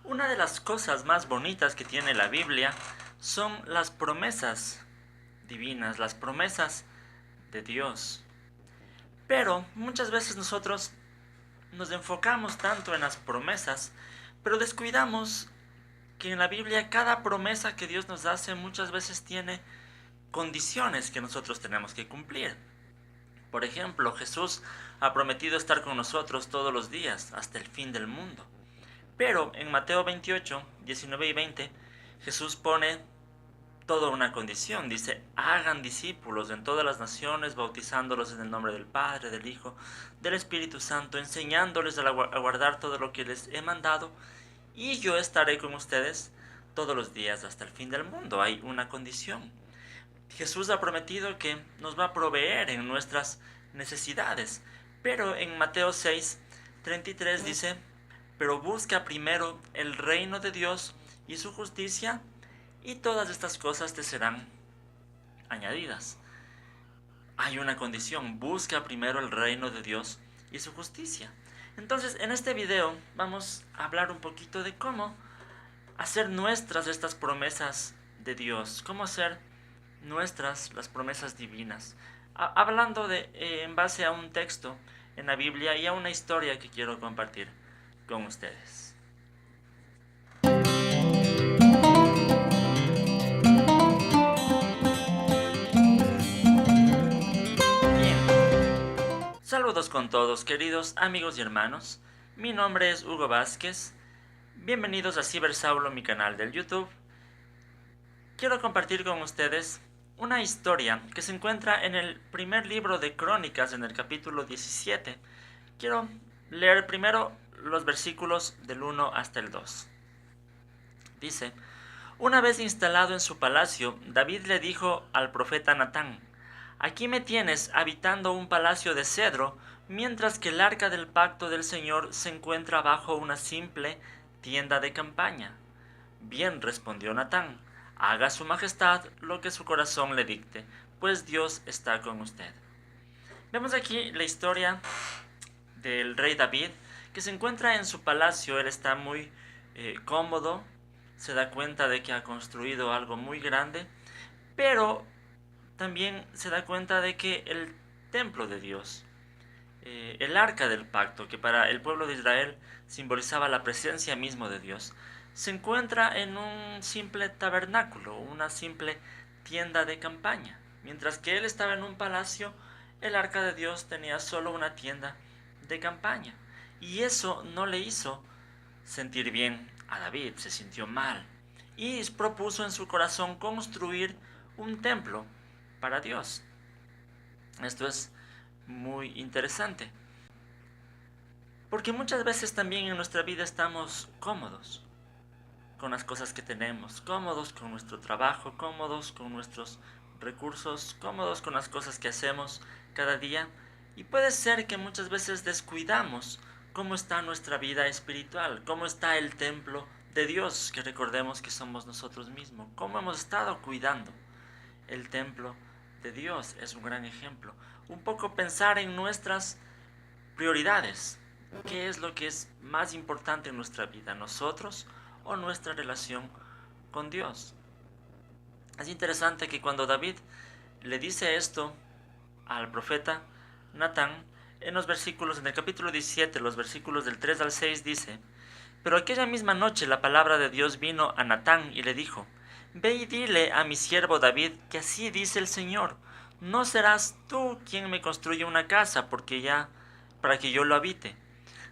Una de las cosas más bonitas que tiene la Biblia son las promesas divinas, las promesas de Dios. Pero muchas veces nosotros nos enfocamos tanto en las promesas, pero descuidamos que en la Biblia cada promesa que Dios nos hace muchas veces tiene condiciones que nosotros tenemos que cumplir. Por ejemplo, Jesús ha prometido estar con nosotros todos los días hasta el fin del mundo. Pero en Mateo 28, 19 y 20, Jesús pone toda una condición. Dice, hagan discípulos en todas las naciones, bautizándolos en el nombre del Padre, del Hijo, del Espíritu Santo, enseñándoles a guardar todo lo que les he mandado, y yo estaré con ustedes todos los días hasta el fin del mundo. Hay una condición. Jesús ha prometido que nos va a proveer en nuestras necesidades. Pero en Mateo 6, 33 dice, pero busca primero el reino de Dios y su justicia, y todas estas cosas te serán añadidas. Hay una condición, busca primero el reino de Dios y su justicia. Entonces, en este video vamos a hablar un poquito de cómo hacer nuestras estas promesas de Dios, cómo hacer nuestras las promesas divinas. Hablando en base a un texto en la Biblia y a una historia que quiero compartir con ustedes. Bien, saludos con todos, queridos amigos y hermanos. Mi nombre es Hugo Vázquez. Bienvenidos a Cibersaulo, mi canal del YouTube. Quiero compartir con ustedes una historia que se encuentra en el primer libro de Crónicas, en el capítulo 17. Quiero leer primero los versículos del 1 hasta el 2. Dice, una vez instalado en su palacio, David le dijo al profeta Natán, aquí me tienes habitando un palacio de cedro, mientras que el arca del pacto del Señor se encuentra bajo una simple tienda de campaña. Bien, respondió Natán, haga su majestad lo que su corazón le dicte, pues Dios está con usted. Vemos aquí la historia del rey David, que se encuentra en su palacio. Él está muy cómodo, se da cuenta de que ha construido algo muy grande, pero también se da cuenta de que el templo de Dios, el arca del pacto, que para el pueblo de Israel simbolizaba la presencia misma de Dios, se encuentra en un simple tabernáculo, una simple tienda de campaña. Mientras que él estaba en un palacio, el arca de Dios tenía solo una tienda de campaña. Y eso no le hizo sentir bien a David, se sintió mal. Y propuso en su corazón construir un templo para Dios. Esto es muy interesante. Porque muchas veces también en nuestra vida estamos cómodos con las cosas que tenemos, cómodos con nuestro trabajo, cómodos con nuestros recursos, cómodos con las cosas que hacemos cada día. Y puede ser que muchas veces descuidamos cómo está nuestra vida espiritual, cómo está el templo de Dios, que recordemos que somos nosotros mismos, cómo hemos estado cuidando el templo de Dios. Es un gran ejemplo. Un poco pensar en nuestras prioridades. ¿Qué es lo que es más importante en nuestra vida? ¿Nosotros o nuestra relación con Dios? Es interesante que cuando David le dice esto al profeta Natán, en el capítulo 17, los versículos del 3 al 6 dice, pero aquella misma noche la palabra de Dios vino a Natán y le dijo, ve y dile a mi siervo David que así dice el Señor, no serás tú quien me construya una casa para que yo lo habite.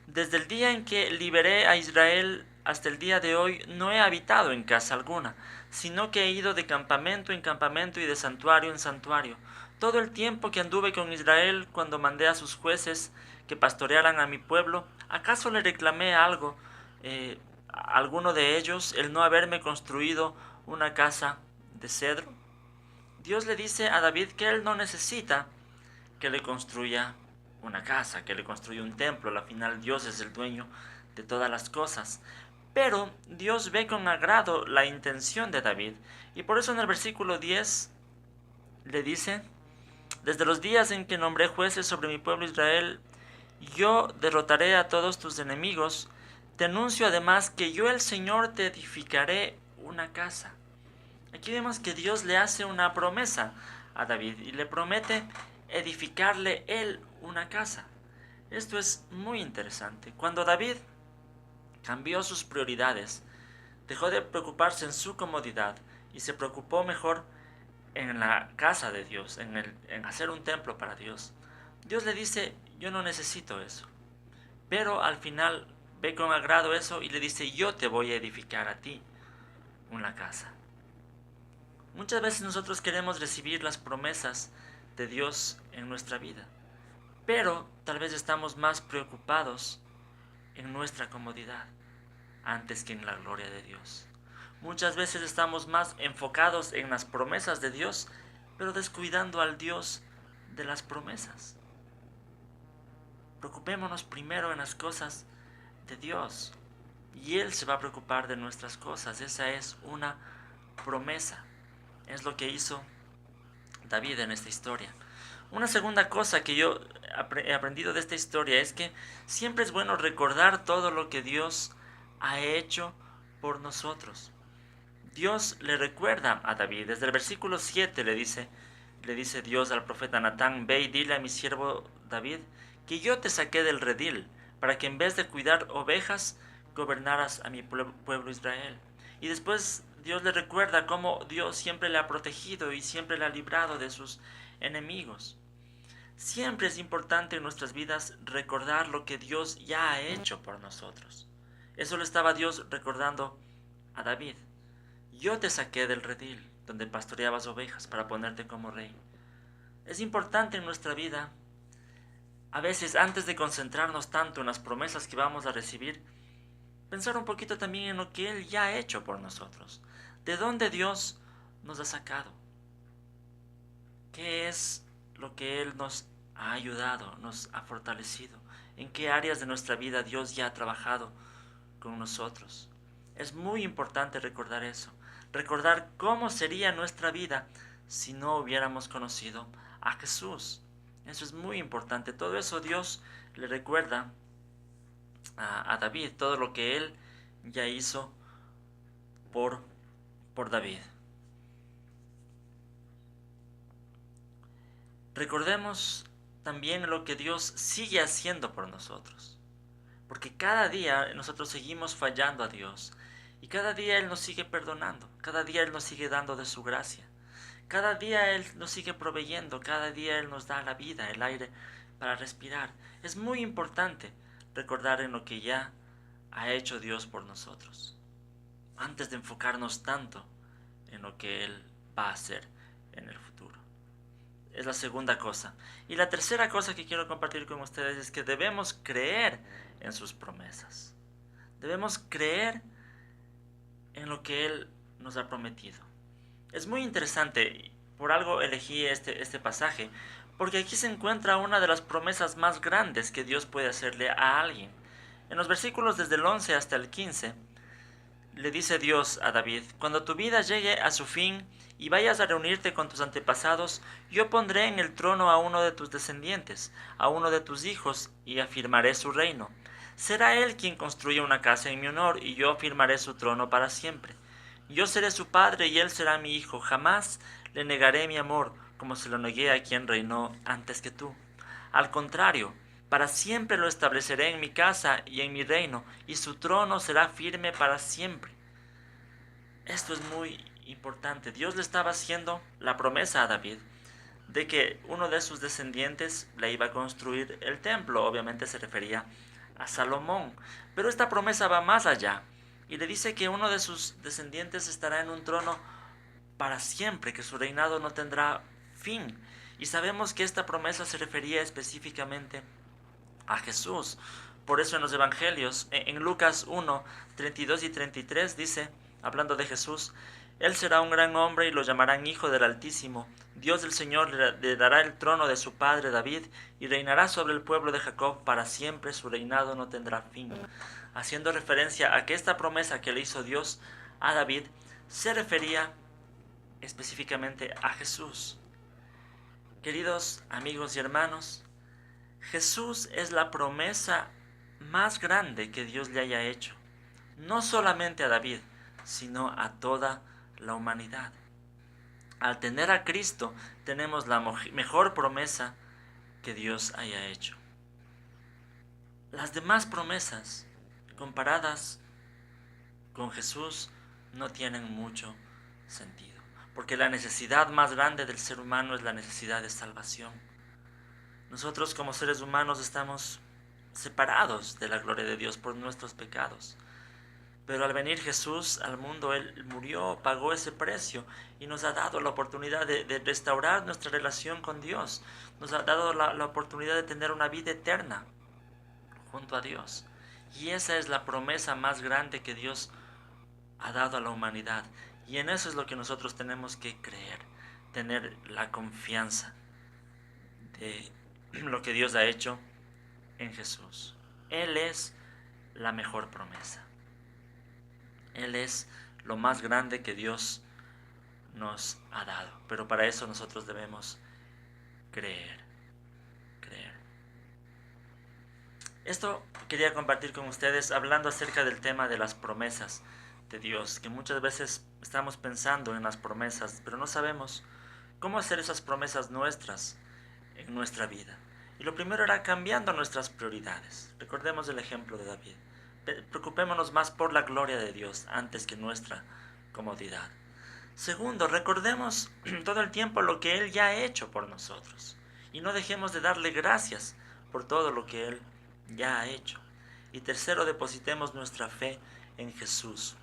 Desde el día en que liberé a Israel hasta el día de hoy no he habitado en casa alguna, sino que he ido de campamento en campamento y de santuario en santuario. Todo el tiempo que anduve con Israel cuando mandé a sus jueces que pastorearan a mi pueblo, ¿acaso le reclamé algo a alguno de ellos el no haberme construido una casa de cedro? Dios le dice a David que él no necesita que le construya una casa, que le construya un templo. Al final Dios es el dueño de todas las cosas. Pero Dios ve con agrado la intención de David. Y por eso en el versículo 10 le dice, desde los días en que nombré jueces sobre mi pueblo Israel, yo derrotaré a todos tus enemigos Te anuncio además que yo el Señor te edificaré una casa. Aquí vemos que Dios le hace una promesa a David y le promete edificarle él una casa. Esto es muy interesante. Cuando David cambió sus prioridades, dejó de preocuparse en su comodidad y se preocupó mejor en la casa de Dios, en hacer un templo para Dios. Dios le dice, yo no necesito eso. Pero al final ve con agrado eso y le dice, yo te voy a edificar a ti una casa. Muchas veces nosotros queremos recibir las promesas de Dios en nuestra vida, pero tal vez estamos más preocupados en nuestra comodidad antes que en la gloria de Dios. Muchas veces estamos más enfocados en las promesas de Dios, pero descuidando al Dios de las promesas. Preocupémonos primero en las cosas de Dios y Él se va a preocupar de nuestras cosas. Esa es una promesa. Es lo que hizo David en esta historia. Una segunda cosa que yo he aprendido de esta historia es que siempre es bueno recordar todo lo que Dios ha hecho por nosotros. Dios le recuerda a David, desde el versículo 7 le dice Dios al profeta Natán, ve y dile a mi siervo David, que yo te saqué del redil, para que en vez de cuidar ovejas, gobernaras a mi pueblo Israel. Y después Dios le recuerda cómo Dios siempre le ha protegido y siempre le ha librado de sus enemigos. Siempre es importante en nuestras vidas recordar lo que Dios ya ha hecho por nosotros. Eso lo estaba Dios recordando a David. Yo te saqué del redil, donde pastoreabas ovejas, para ponerte como rey. Es importante en nuestra vida, a veces antes de concentrarnos tanto en las promesas que vamos a recibir, pensar un poquito también en lo que Él ya ha hecho por nosotros. ¿De dónde Dios nos ha sacado? ¿Qué es lo que Él nos ha ayudado, nos ha fortalecido? ¿En qué áreas de nuestra vida Dios ya ha trabajado con nosotros? Es muy importante recordar eso. Recordar cómo sería nuestra vida si no hubiéramos conocido a Jesús. Eso es muy importante. Todo eso Dios le recuerda a David, todo lo que él ya hizo por David. Recordemos también lo que Dios sigue haciendo por nosotros. Porque cada día nosotros seguimos fallando a Dios. Y cada día Él nos sigue perdonando. Cada día Él nos sigue dando de su gracia. Cada día Él nos sigue proveyendo. Cada día Él nos da la vida, el aire para respirar. Es muy importante recordar en lo que ya ha hecho Dios por nosotros, antes de enfocarnos tanto en lo que Él va a hacer en el futuro. Es la segunda cosa. Y la tercera cosa que quiero compartir con ustedes es que debemos creer en sus promesas. Debemos creer en lo que Él nos ha prometido. Es muy interesante, por algo elegí este pasaje, porque aquí se encuentra una de las promesas más grandes que Dios puede hacerle a alguien. En los versículos desde el 11 hasta el 15, le dice Dios a David, cuando tu vida llegue a su fin y vayas a reunirte con tus antepasados, yo pondré en el trono a uno de tus descendientes, a uno de tus hijos, y afirmaré su reino. Será él quien construya una casa en mi honor, y yo afirmaré su trono para siempre. Yo seré su padre y él será mi hijo. Jamás le negaré mi amor, como se lo negué a quien reinó antes que tú. Al contrario, para siempre lo estableceré en mi casa y en mi reino, y su trono será firme para siempre. Esto es muy importante. Dios le estaba haciendo la promesa a David de que uno de sus descendientes le iba a construir el templo. Obviamente se refería a Salomón. Pero esta promesa va más allá y le dice que uno de sus descendientes estará en un trono para siempre, que su reinado no tendrá fin. Y sabemos que esta promesa se refería específicamente a Jesús. Por eso en los evangelios, en Lucas 1, 32 y 33 dice, hablando de Jesús, Él será un gran hombre y lo llamarán Hijo del Altísimo. Dios del Señor le dará el trono de su padre David y reinará sobre el pueblo de Jacob para siempre, su reinado no tendrá fin. Haciendo referencia a que esta promesa que le hizo Dios a David se refería específicamente a Jesús. Queridos amigos y hermanos, Jesús es la promesa más grande que Dios le haya hecho, no solamente a David, sino a toda la humanidad. Al tener a Cristo, tenemos la mejor promesa que Dios haya hecho. Las demás promesas, comparadas con Jesús, no tienen mucho sentido, porque la necesidad más grande del ser humano es la necesidad de salvación. Nosotros como seres humanos estamos separados de la gloria de Dios por nuestros pecados. Pero al venir Jesús al mundo, Él murió, pagó ese precio y nos ha dado la oportunidad de restaurar nuestra relación con Dios. Nos ha dado la oportunidad de tener una vida eterna junto a Dios. Y esa es la promesa más grande que Dios ha dado a la humanidad. Y en eso es lo que nosotros tenemos que creer, tener la confianza de lo que Dios ha hecho en Jesús. Él es la mejor promesa. Él es lo más grande que Dios nos ha dado. Pero para eso nosotros debemos creer. Esto quería compartir con ustedes hablando acerca del tema de las promesas de Dios, que muchas veces estamos pensando en las promesas, pero no sabemos cómo hacer esas promesas nuestras en nuestra vida. Y lo primero era cambiando nuestras prioridades. Recordemos el ejemplo de David. Preocupémonos más por la gloria de Dios antes que nuestra comodidad. Segundo, recordemos todo el tiempo lo que Él ya ha hecho por nosotros. Y no dejemos de darle gracias por todo lo que Él ya ha hecho. Y tercero, depositemos nuestra fe en Jesús.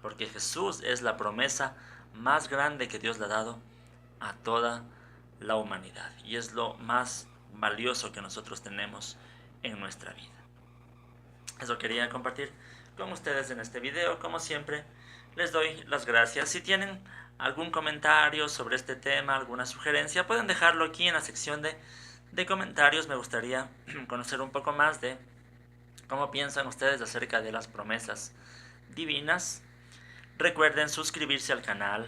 Porque Jesús es la promesa más grande que Dios le ha dado a toda la humanidad. Y es lo más valioso que nosotros tenemos en nuestra vida. Eso quería compartir con ustedes en este video. Como siempre, les doy las gracias. Si tienen algún comentario sobre este tema, alguna sugerencia, pueden dejarlo aquí en la sección de comentarios. Me gustaría conocer un poco más de cómo piensan ustedes acerca de las promesas divinas. Recuerden suscribirse al canal.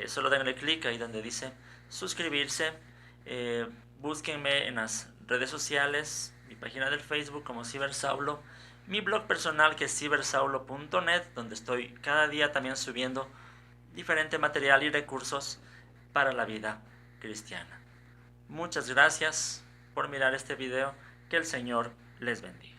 Solo denle clic ahí donde dice suscribirse. Búsquenme en las redes sociales, mi página del Facebook como Cibersaulo, mi blog personal que es cibersaulo.net, donde estoy cada día también subiendo diferente material y recursos para la vida cristiana. Muchas gracias por mirar este video. Que el Señor les bendiga.